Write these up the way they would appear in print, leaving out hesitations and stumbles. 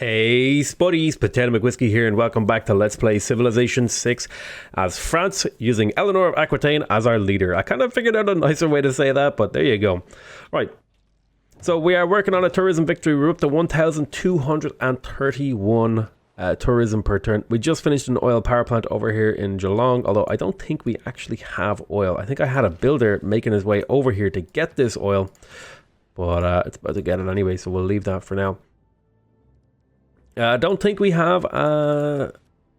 Hey Spuddies, Potatomcwhiskey here, and welcome back to Let's Play Civilization 6 as France, using Eleanor of Aquitane as our leader. I kind of figured out a nicer way to say that, but there you go. Right, so we are working on a tourism victory. We're up to 1,231 tourism per turn. We just finished an oil power plant over here in Geelong, although I don't think we actually have oil. I think I had a builder making his way over here to get this oil, but it's about to get it anyway, so we'll leave that for now. I don't think we have I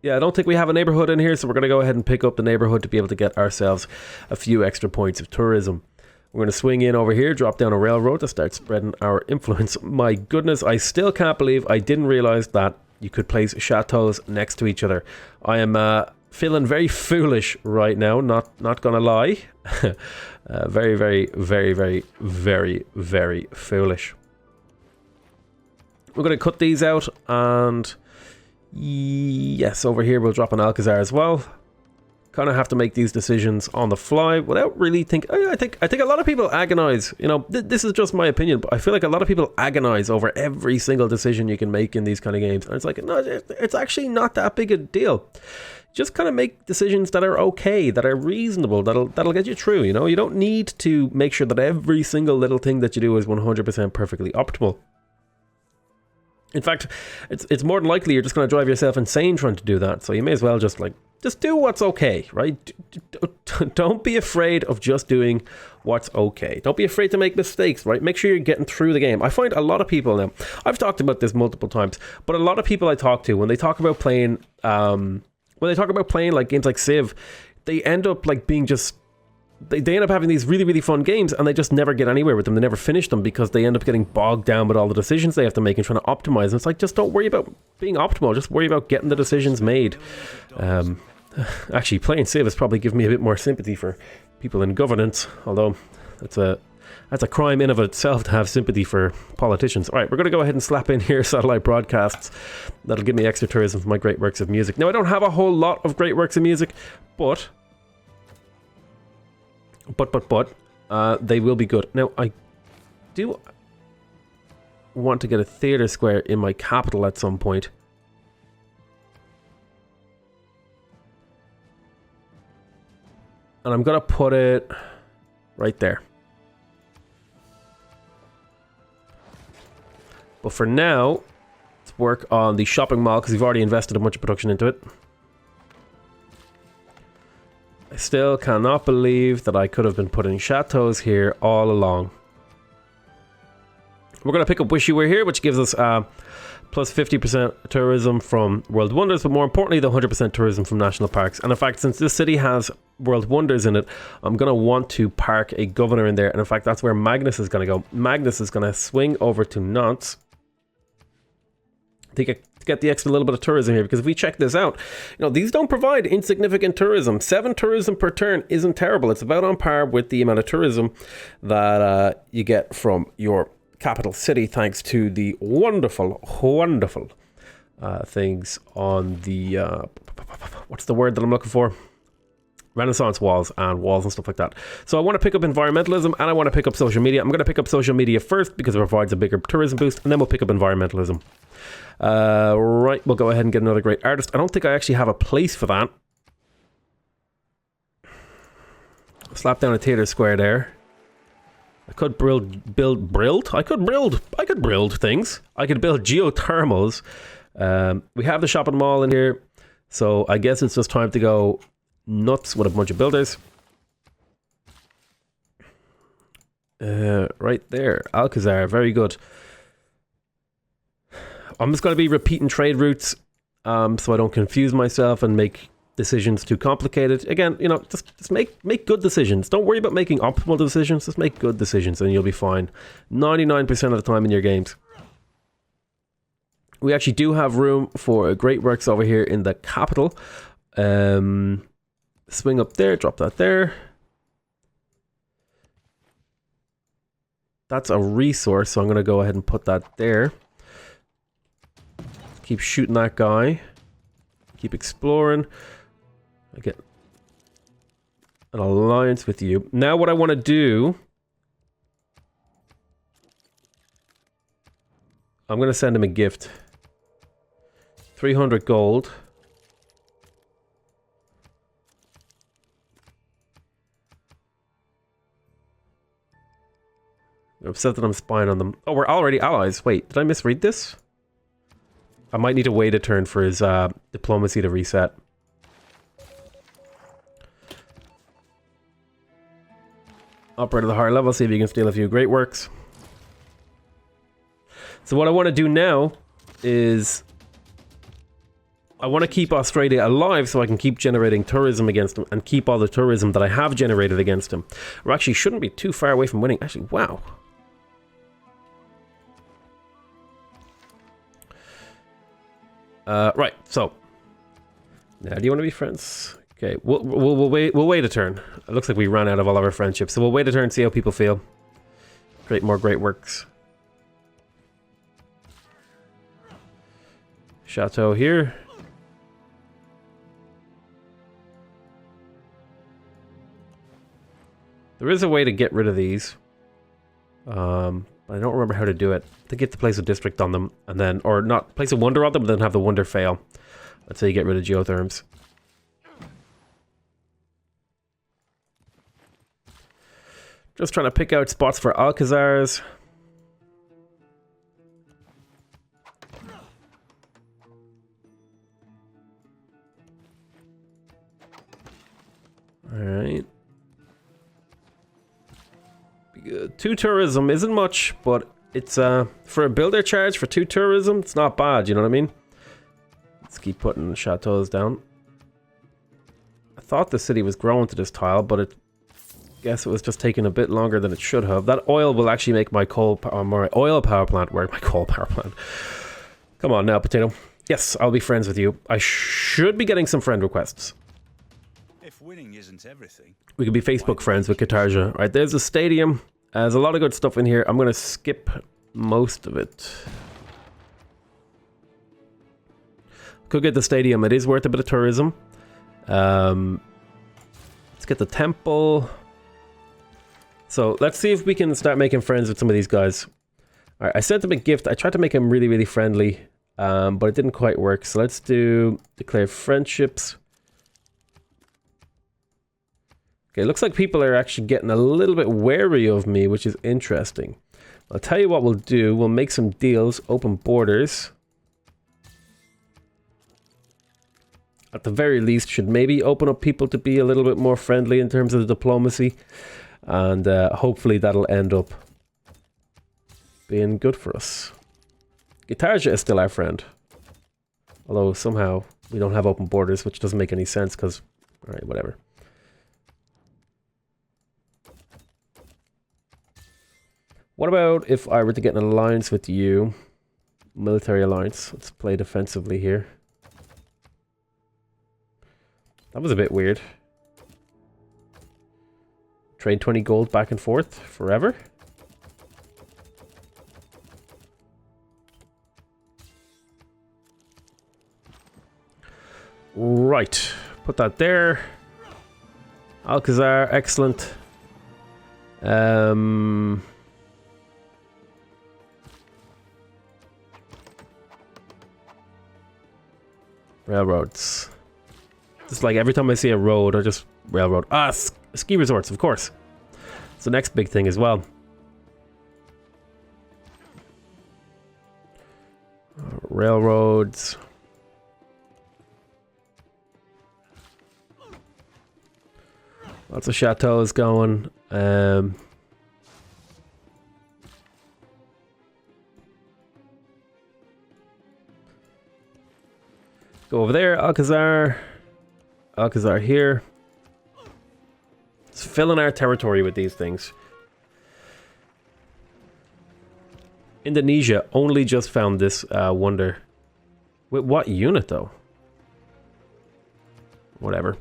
don't think we have a neighborhood in here, so we're going to go ahead and pick up the neighborhood to be able to get ourselves a few extra points of tourism. We're going to swing in over here, drop down a railroad to start spreading our influence. My goodness, I still can't believe I didn't realize that you could place chateaus next to each other. I am feeling very foolish right now, not gonna lie. Very, very, very, very, very, very foolish. We're going to cut these out, and yes, over here we'll drop an Alcazar as well. Kind of have to make these decisions on the fly without really think. I think a lot of people agonize. You know, this is just my opinion, but I feel like a lot of people agonize over every single decision you can make in these kind of games, and it's like, no, it's actually not that big a deal. Just kind of make decisions that are okay, that are reasonable, that'll get you through. You know, you don't need to make sure that every single little thing that you do is 100% perfectly optimal. In fact, it's more than likely you're just going to drive yourself insane trying to do that. So you may as well just do what's okay, right? Don't be afraid of just doing what's okay. Don't be afraid to make mistakes, right? Make sure you're getting through the game. I find a lot of people now, I've talked about this multiple times, but a lot of people I talk to, when they talk about playing, like games like Civ, they end up like being just, they end up having these really, really fun games, and they just never get anywhere with them. They never finish them because they end up getting bogged down with all the decisions they have to make and trying to optimize. And it's like, just don't worry about being optimal. Just worry about getting the decisions made. Actually, playing Civ has probably given me a bit more sympathy for people in governance, although that's a crime in of itself to have sympathy for politicians. All right, we're going to go ahead and slap in here satellite broadcasts. That'll give me extra tourism for my great works of music. Now, I don't have a whole lot of great works of music, but they will be good. Now, I do want to get a theatre square in my capital at some point. And I'm going to put it right there. But for now, let's work on the shopping mall because we've already invested a bunch of production into it. I still cannot believe that I could have been putting chateaus here all along. We're going to pick up Wishy here, which gives us plus 50% tourism from World Wonders, but more importantly, the 100% tourism from national parks. And in fact, since this city has World Wonders in it, I'm going to want to park a governor in there. And in fact, that's where Magnus is going to go. Magnus is going to swing over to Nantes to get the extra little bit of tourism here, because if we check this out, you know, these don't provide insignificant tourism. 7 tourism per turn isn't terrible. It's about on par with the amount of tourism that you get from your capital city, thanks to the wonderful things on the what's the word that I'm looking for? Renaissance walls and stuff like that. So I want to pick up environmentalism, and I want to pick up social media. I'm going to pick up social media first because it provides a bigger tourism boost, and then we'll pick up environmentalism. Right, we'll go ahead and get another great artist. I don't think I actually have a place for that. Slap down a theatre square there. I could build things. I could build geothermals. We have the shopping mall in here, so I guess it's just time to go nuts with a bunch of builders. Right there, Alcazar, very good. I'm just going to be repeating trade routes so I don't confuse myself and make decisions too complicated. Again, you know, just make good decisions. Don't worry about making optimal decisions. Just make good decisions and you'll be fine 99% of the time in your games. We actually do have room for great works over here in the capital. Swing up there, drop that there. That's a resource, so I'm going to go ahead and put that there. Keep shooting that guy. Keep exploring. I get an alliance with you. Now what I want to do, I'm going to send him a gift. 300 gold. I'm upset that I'm spying on them. Oh, we're already allies. Wait, did I misread this? I might need to wait a turn for his diplomacy to reset. Upgrade to the higher level, see if you can steal a few great works. So what I want to do now is I want to keep Australia alive so I can keep generating tourism against him and keep all the tourism that I have generated against him. We actually shouldn't be too far away from winning. Actually, wow. Right, so now do you want to be friends? Okay, we'll wait a turn. It looks like we ran out of all of our friendships, so we'll wait a turn and see how people feel. Create more great works. Chateau here. There is a way to get rid of these. But I don't remember how to do it. I think you have to place a district on them and then, or not place a wonder on them, but then have the wonder fail. That's how you get rid of geotherms. Just trying to pick out spots for Alcazars. Alright. 2 tourism isn't much, but it's for a builder charge for 2 tourism, it's not bad, you know what I mean? Let's keep putting chateaus down. I thought the city was growing to this tile, but I guess it was just taking a bit longer than it should have. That oil will actually make my my oil power plant work. My coal power plant. Come on now, Potato. Yes, I'll be friends with you. I should be getting some friend requests. If winning isn't everything, we could be Facebook friends with Katarja. Right, there's a stadium. There's a lot of good stuff in here. I'm going to skip most of it. Could get the stadium. It is worth a bit of tourism. Let's get the temple. So let's see if we can start making friends with some of these guys. All right, I sent him a gift. I tried to make him really, really friendly, but it didn't quite work. So let's do declare friendships. Okay, looks like people are actually getting a little bit wary of me, which is interesting. I'll tell you what we'll do. We'll make some deals, open borders. At the very least, should maybe open up people to be a little bit more friendly in terms of the diplomacy. And hopefully that'll end up being good for us. Gitarja is still our friend. Although somehow we don't have open borders, which doesn't make any sense because, alright, whatever. What about if I were to get an alliance with you? Military alliance. Let's play defensively here. That was a bit weird. Trade 20 gold back and forth forever. Right. Put that there. Alcazar, excellent. Railroads. Just like every time I see a road, I just railroad. Ah, ski resorts, of course. It's the next big thing as well. Railroads. Lots of chateaus going. Go over there, Alcazar. Alcazar here. It's filling our territory with these things. Indonesia only just found this wonder. With what unit though? Whatever.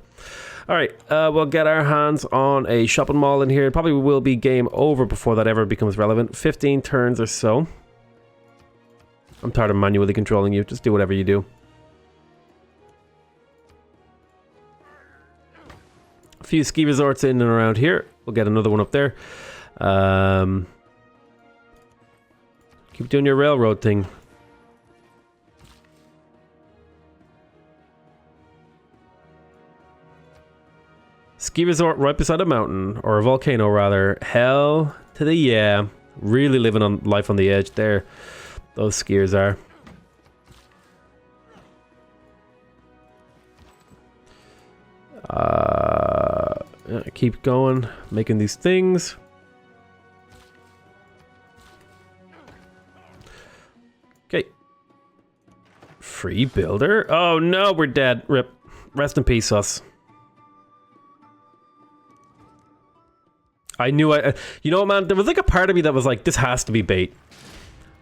Alright, we'll get our hands on a shopping mall in here. It probably will be game over before that ever becomes relevant. 15 turns or so. I'm tired of manually controlling you. Just do whatever you do. A few ski resorts in and around here. We'll get another one up there. Keep doing your railroad thing. Ski resort right beside a mountain, or a volcano rather. Hell to the yeah. Really living on life on the edge there. Those skiers are. Keep going, making these things. Okay. Free builder? Oh no, we're dead. Rip. Rest in peace, us. I knew you know what, man? There was like a part of me that was like, this has to be bait.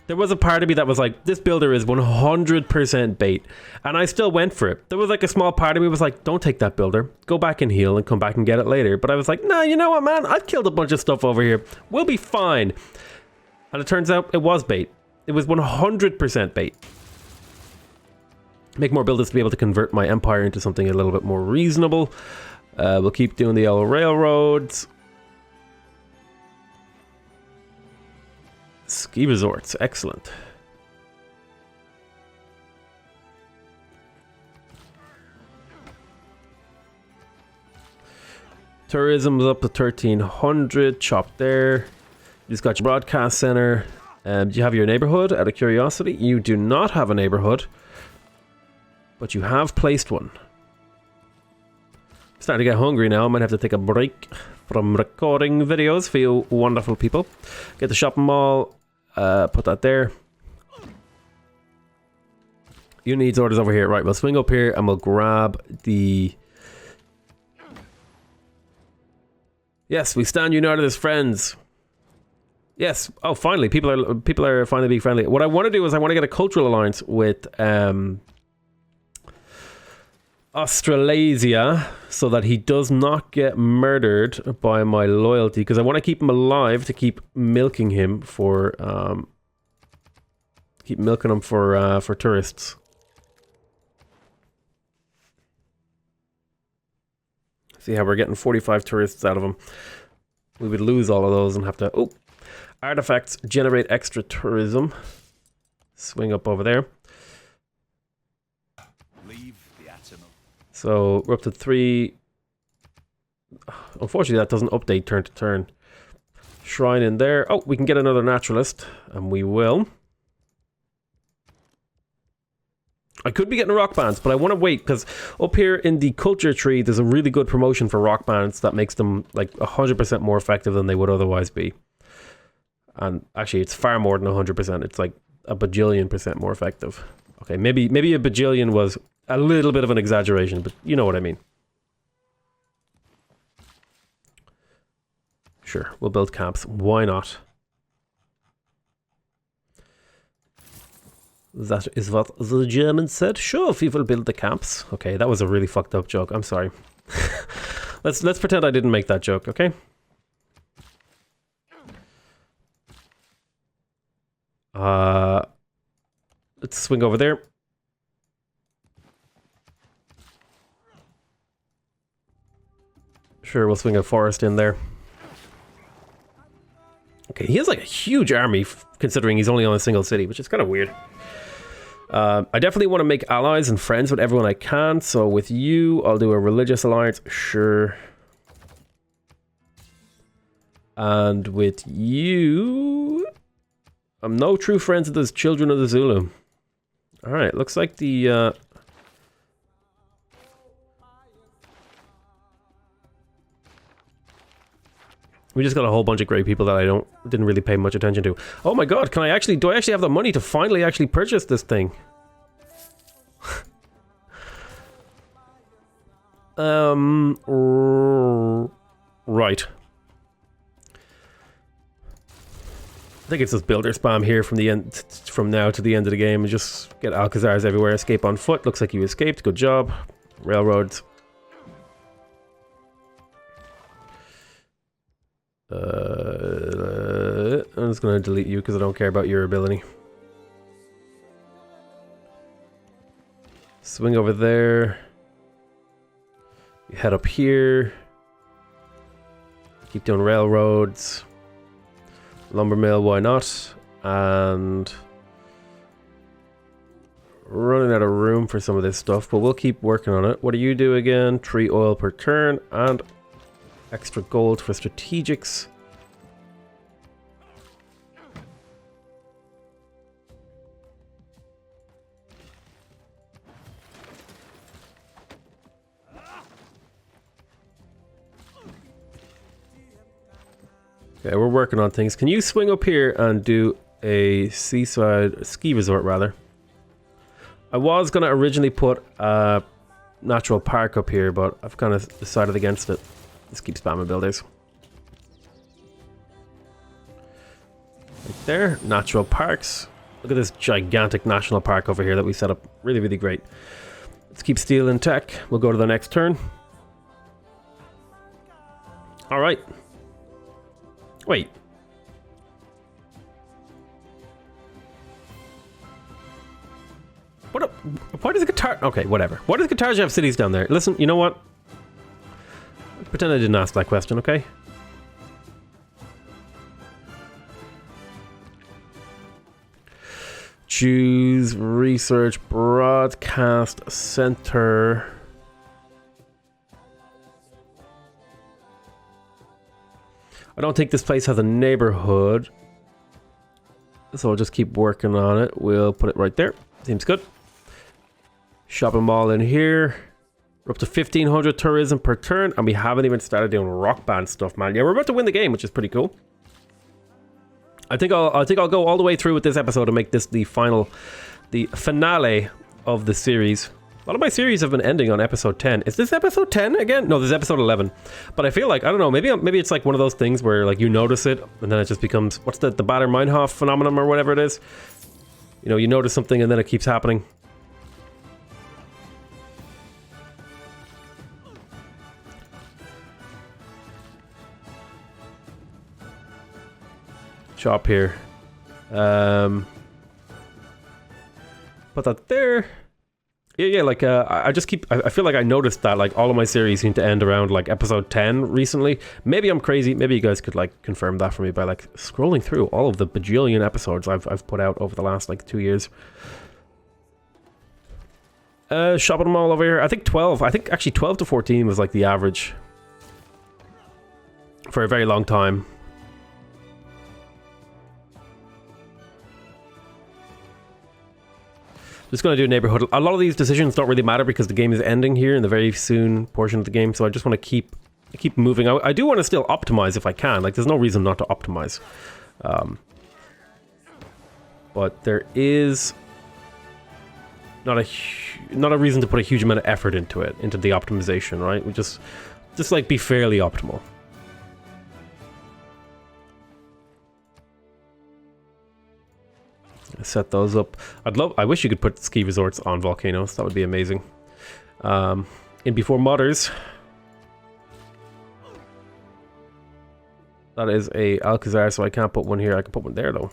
There was a part of me that was like, this builder is 100% bait. And I still went for it. There was like a small part of me was like, don't take that builder. Go back and heal and come back and get it later. But I was like, nah, you know what, man? I've killed a bunch of stuff over here. We'll be fine. And it turns out it was bait. It was 100% bait. Make more builders to be able to convert my empire into something a little bit more reasonable. We'll keep doing the yellow railroads. Ski resorts, excellent. Tourism's up to 1300, chop there. You just got your broadcast center. Do you have your neighborhood out of curiosity? You do not have a neighborhood, but you have placed one. Starting to get hungry now. I might have to take a break from recording videos for you wonderful people. Get the shopping mall. Put that there. You needs orders over here. Right, we'll swing up here and we'll grab the... Yes, we stand united as friends. Yes. Oh, finally, people are finally being friendly. What I want to do is I want to get a cultural alliance with Australasia so that he does not get murdered by my loyalty, because I want to keep him alive to keep milking him for for tourists. See how we're getting 45 tourists out of him. We would lose all of those and have to... Oh! Artifacts generate extra tourism. Swing up over there. So we're up to 3. Unfortunately, that doesn't update turn to turn. Shrine in there. Oh, we can get another naturalist, and we will. I could be getting rock bands, but I want to wait, because up here in the culture tree, there's a really good promotion for rock bands that makes them like 100% more effective than they would otherwise be. And actually, it's far more than 100%. It's like a bajillion% more effective. Okay, maybe a bajillion was a little bit of an exaggeration, but you know what I mean. Sure, we'll build camps. Why not? That is what the German said. Sure, we will build the camps. Okay, that was a really fucked up joke. I'm sorry. Let's pretend I didn't make that joke, okay? Let's swing over there. Sure, we'll swing a forest in there. Okay, he has like a huge army considering he's only on a single city, which is kind of weird. I definitely want to make allies and friends with everyone I can. So with you, I'll do a religious alliance. Sure. And with you, I'm no true friends with the children of the Zulu. All right, looks like the... We just got a whole bunch of great people that I didn't really pay much attention to. Oh my god, do I actually have the money to finally actually purchase this thing? Right. I think it's just builder spam here from now to the end of the game. Just get Alcazars everywhere. Escape on foot. Looks like you escaped. Good job. Railroads. I'm just going to delete you because I don't care about your ability. Swing over there. You head up here. Keep doing railroads. Lumber mill, why not? And running out of room for some of this stuff, but we'll keep working on it. What do you do again? 3 oil per turn, and Extra gold for strategics. Okay, we're working on things. Can you swing up here and do a seaside ski resort, rather? I was going to originally put a natural park up here, but I've kind of decided against it. Let's keep spamming builders. Right there, natural parks. Look at this gigantic national park over here that we set up. Really, really great. Let's keep steel in tech. We'll go to the next turn. All right. Wait. Why does the guitar... Okay, whatever. Why does guitars have cities down there? Listen, you know what? Pretend I didn't ask that question, okay? Choose research broadcast center. I don't think this place has a neighborhood, so I'll just keep working on it. We'll put it right there. Seems good. Shopping mall in here. We're up to 1,500 tourism per turn, and we haven't even started doing rock band stuff, man. Yeah, we're about to win the game, which is pretty cool. I think I'll go all the way through with this episode and make this the finale of the series. A lot of my series have been ending on episode 10. Is this episode 10 again? No, this is episode 11. But I feel like, I don't know, maybe it's like one of those things where like you notice it and then it just becomes, what's the Bader-Meinhof phenomenon or whatever it is? You know, you notice something and then it keeps happening. Shop here. Put that there. Yeah, like, I feel like I noticed that, like, all of my series seem to end around, like, episode 10 recently. Maybe I'm crazy. Maybe you guys could, like, confirm that for me by, like, scrolling through all of the bajillion episodes I've put out over the last, like, 2 years. Shopping them all over here. I think 12. I think, actually, 12 to 14 was, like, the average for a very long time. Just going to do a neighborhood. A lot of these decisions don't really matter because the game is ending here in the very soon portion of the game, so I just want to keep moving. I do want to still optimize if I can. Like, there's no reason not to optimize. But there is not a reason to put a huge amount of effort into the optimization, right? We just like be fairly optimal. Set those up. I wish you could put ski resorts on volcanoes. That would be amazing. In before modders. That is a Alcazar, so I can't put one here. I can put one there though.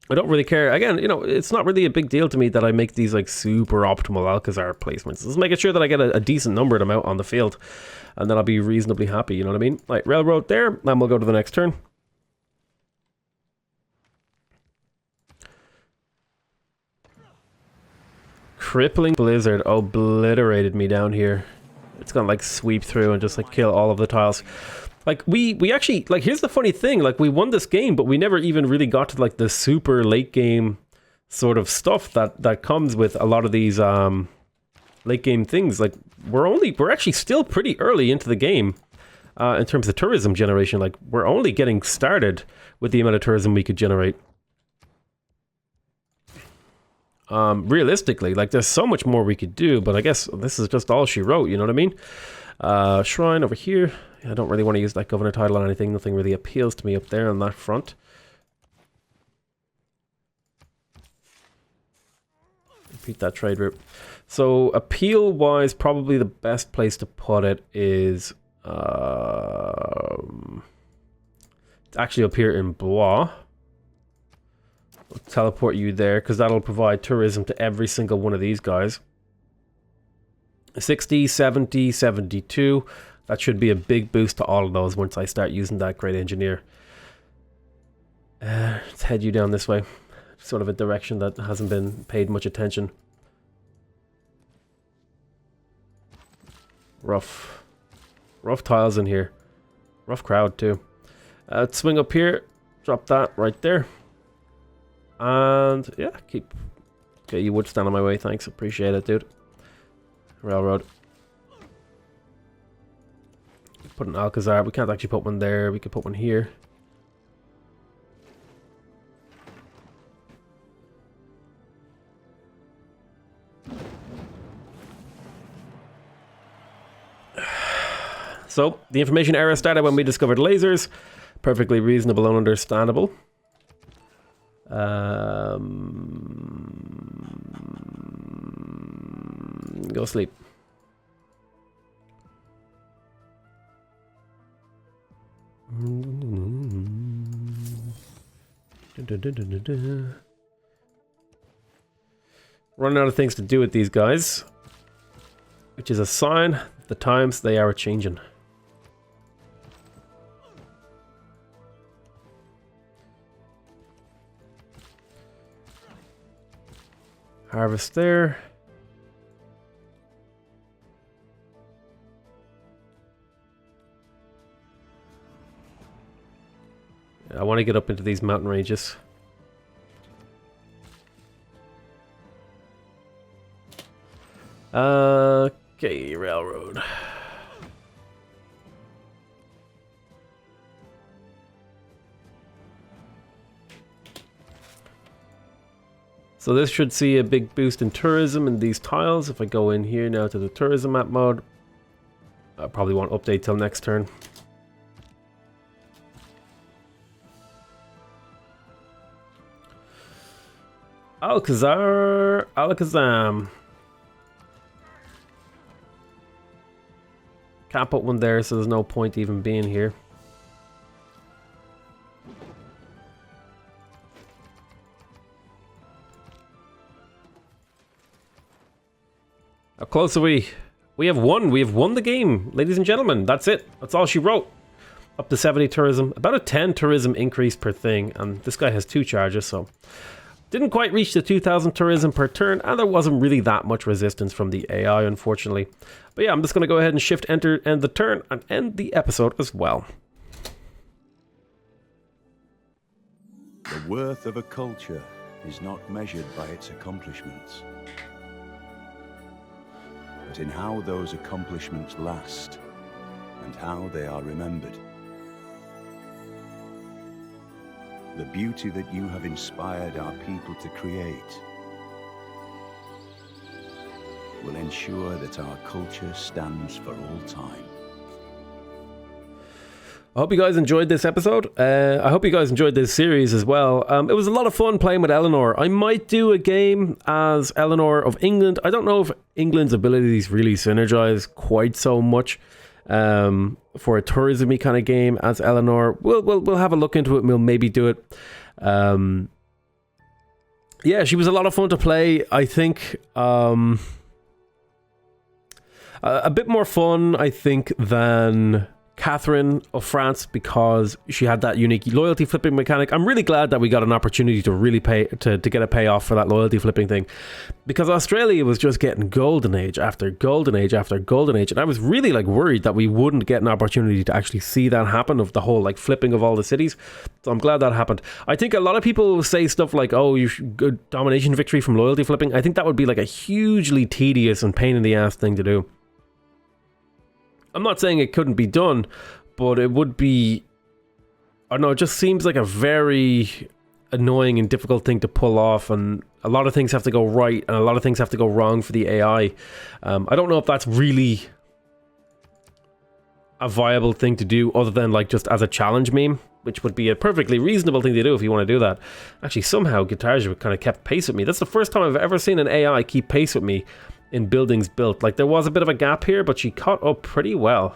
I don't really care. Again, you know, it's not really a big deal to me that I make these like super optimal Alcazar placements. Just making sure that I get a decent number of them out on the field, and then I'll be reasonably happy. You know what I mean? Like railroad there, and we'll go to the next turn. Crippling blizzard obliterated me down here. It's gonna like sweep through and just like kill all of the tiles. Like we actually, like, here's the funny thing, like we won this game, but we never even really got to like the super late game sort of stuff that comes with a lot of these late game things. Like we're actually still pretty early into the game in terms of tourism generation. Like we're only getting started with the amount of tourism we could generate. Realistically, like there's so much more we could do, but I guess this is just all she wrote, you know what I mean? Shrine over here. I don't really want to use that governor title on anything. Nothing really appeals to me up there on that front. Repeat that trade route. So appeal wise, probably the best place to put it is actually up here in Blois. We'll teleport you there because that'll provide tourism to every single one of these guys. 60, 70, 72. That should be a big boost to all of those once I start using that great engineer. Let's head you down this way. Sort of a direction that hasn't been paid much attention. Rough. Rough tiles in here. Rough crowd too. Let's swing up here. Drop that right there. And yeah, keep... Okay, you would stand on my way. Thanks. Appreciate it, dude. Railroad. Put an Alcazar. We can't actually put one there. We could put one here. So, the information era started when we discovered lasers. Perfectly reasonable and understandable. Go sleep. Running out of things to do with these guys, which is a sign of the times they are changing. Harvest there. I want to get up into these mountain ranges. Okay, railroad. So this should see a big boost in tourism in these tiles. If I go in here now to the tourism map mode, I probably won't update till next turn. Alcazar, Alakazam. Can't put one there, so there's no point even being here. How close are we? We have won. We have won the game, ladies and gentlemen. That's it. That's all she wrote. Up to 70 tourism. About a 10 tourism increase per thing. And this guy has 2 charges, so... Didn't quite reach the 2,000 tourism per turn, and there wasn't really that much resistance from the AI, unfortunately. But yeah, I'm just going to go ahead and shift enter, end the turn, and end the episode as well. The worth of a culture is not measured by its accomplishments, but in how those accomplishments last and how they are remembered. The beauty that you have inspired our people to create will ensure that our culture stands for all time. I hope you guys enjoyed this episode. I hope you guys enjoyed this series as well. It was a lot of fun playing with Eleanor. I might do a game as Eleanor of England. I don't know if England's abilities really synergize quite so much for a tourism-y kind of game as Eleanor. We'll have a look into it and we'll maybe do it. Yeah, she was a lot of fun to play. I think a bit more fun, I think, than Catherine of France, because she had that unique loyalty flipping mechanic. I'm really glad that we got an opportunity to really pay to get a payoff for that loyalty flipping thing, because Australia was just getting golden age after golden age after golden age, and I was really like worried that we wouldn't get an opportunity to actually see that happen, of the whole like flipping of all the cities. So I'm glad that happened. I think a lot of people say stuff like, oh, you should go domination victory from loyalty flipping. I think that would be like a hugely tedious and pain in the ass thing to do. I'm not saying it couldn't be done, but it would be... I don't know, it just seems like a very annoying and difficult thing to pull off, and a lot of things have to go right, and a lot of things have to go wrong for the AI. I don't know if that's really a viable thing to do, other than like just as a challenge meme, which would be a perfectly reasonable thing to do if you want to do that. Actually, somehow Guitarja kind of kept pace with me. That's the first time I've ever seen an AI keep pace with me in buildings built. Like, there was a bit of a gap here, but she caught up pretty well.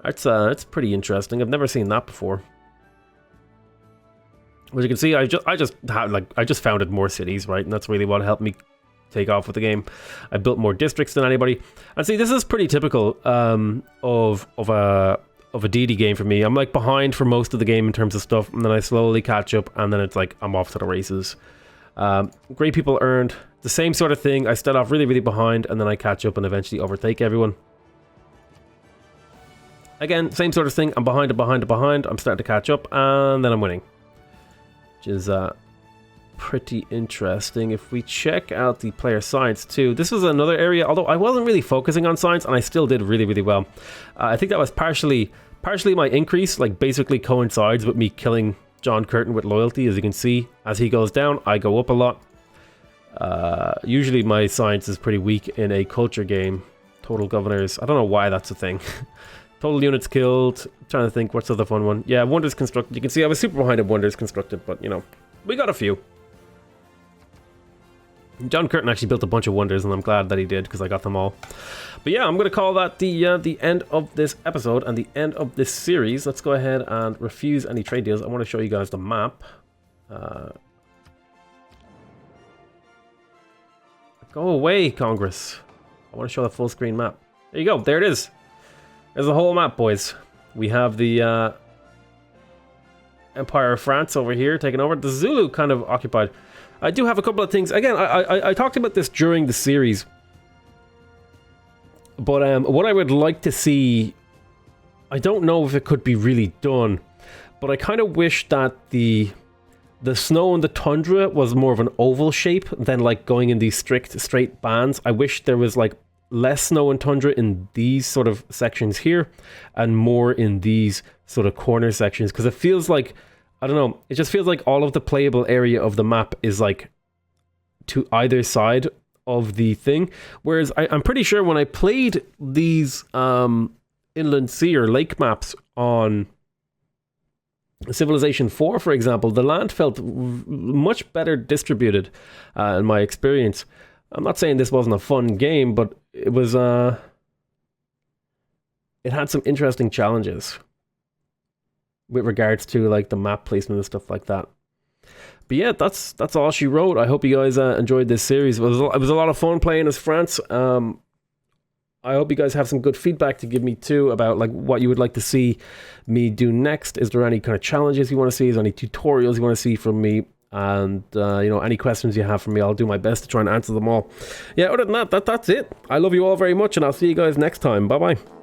That's pretty interesting. I've never seen that before. As you can see, I just founded more cities, right? And that's really what helped me take off with the game. I built more districts than anybody. And see, this is pretty typical of a DD game for me. I'm like behind for most of the game in terms of stuff, and then I slowly catch up, and then it's like I'm off to the races. Great people earned. The same sort of thing. I start off really, really behind, and then I catch up and eventually overtake everyone. Again, same sort of thing. I'm behind. I'm starting to catch up, and then I'm winning. Which is pretty interesting. If we check out the player science too, this was another area, although I wasn't really focusing on science, and I still did really, really well. I think that was partially my increase, like basically coincides with me killing John Curtin with loyalty. As you can see, as he goes down, I go up a lot. Usually my science is pretty weak in a culture game. Total governors, I don't know why that's a thing. Total units killed. I'm trying to think, what's the other fun one? Yeah, wonders constructed. You can see I was super behind in wonders constructed, but you know, we got a few. John Curtin actually built a bunch of wonders, and I'm glad that he did, because I got them all. But yeah, I'm going to call that the end of this episode and the end of this series. Let's go ahead and refuse any trade deals. I want to show you guys the map. Go away, Congress. I want to show the full screen map. There you go. There it is. There's the whole map, boys. We have the Empire of France over here taking over. The Zulu kind of occupied. I do have a couple of things. Again, I talked about this during the series. But what I would like to see... I don't know if it could be really done. But I kind of wish that the snow and the tundra was more of an oval shape than like going in these strict straight bands. I wish there was like less snow and tundra in these sort of sections here and more in these sort of corner sections, because it feels like, I don't know, it just feels like all of the playable area of the map is like to either side of the thing, whereas I'm pretty sure when I played these inland sea or lake maps on Civilization 4, for example, the land felt much better distributed in my experience. I'm not saying this wasn't a fun game, but it was it had some interesting challenges with regards to like the map placement and stuff like that. But yeah, that's all she wrote. I hope you guys enjoyed this series. It was a lot of fun playing as France. I hope you guys have some good feedback to give me too about like what you would like to see me do next. Is there any kind of challenges you want to see? Is there any tutorials you want to see from me? And you know, any questions you have for me, I'll do my best to try and answer them all. Yeah, other than that, that's it. I love you all very much, and I'll see you guys next time. Bye bye.